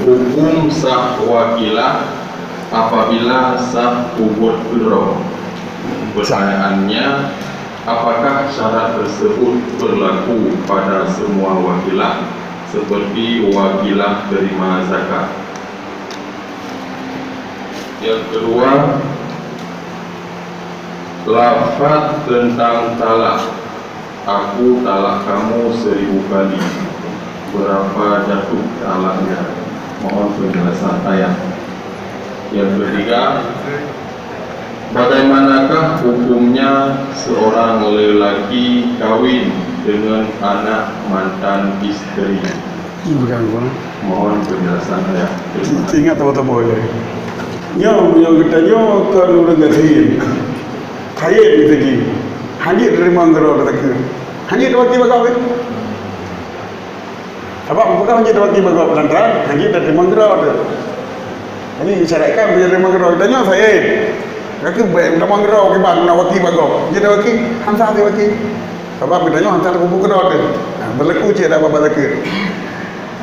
Hukum sah wakilah apabila sah ubud qirah. Pertanyaannya, apakah syarat tersebut berlaku pada semua wakilah seperti wakilah terima zakat? Yang kedua, lafaz tentang talak. Aku talak kamu 1000 kali. Berapa jatuh talaknya? Mohon penjelasan ayat. Yang ketiga, bagaimanakah hukumnya seorang lelaki kawin dengan anak mantan isteri? Mohon penjelasan ayat. Ingat betul boleh. Yang katanya kalau dengan kaya gitu ji. Hanya dari manggro tak. Hanya dua kali bagau. Apa bukan hanya dua kali bagau lantaran hanya dari manggro tu. Ini syariatkan dari manggro. Tanya saya. Kaki baik dari manggro ke bang nak wakil bagau. Jadi wakil hamzah tu wakil. Apa bedanya hamzah tu bukan tu. Berlaku je apa berlaku.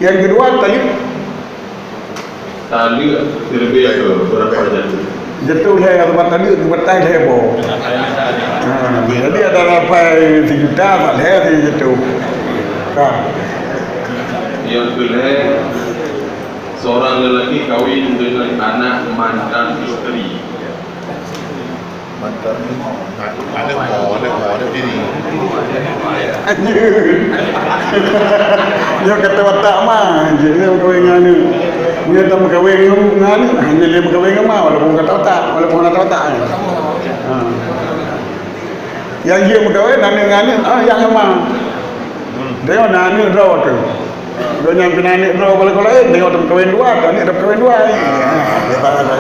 Yang kedua tadi tali terlebih berapa jatuh? Jatuh saya tempat tadi bertai saya bo. Jadi ada sampai 3 juta tak saya jatuh. Yang kedua, seorang lelaki kawin dengan anak mantan isteri. Mantan ada mau diri. Dia kata watak mah, dia kawin dengan ni. Dia tak kawin dengan ni, hanya dia kawin dengan mah walaupun kata watak, walaupun kata watak. Yang dia berkahwin dengan ni, yang mah. Dia nak ni draw tu. Dia nyampe nak draw balik lain, dia orang berkahwin dua, kan ni ada berkahwin dua. Dia tak ada.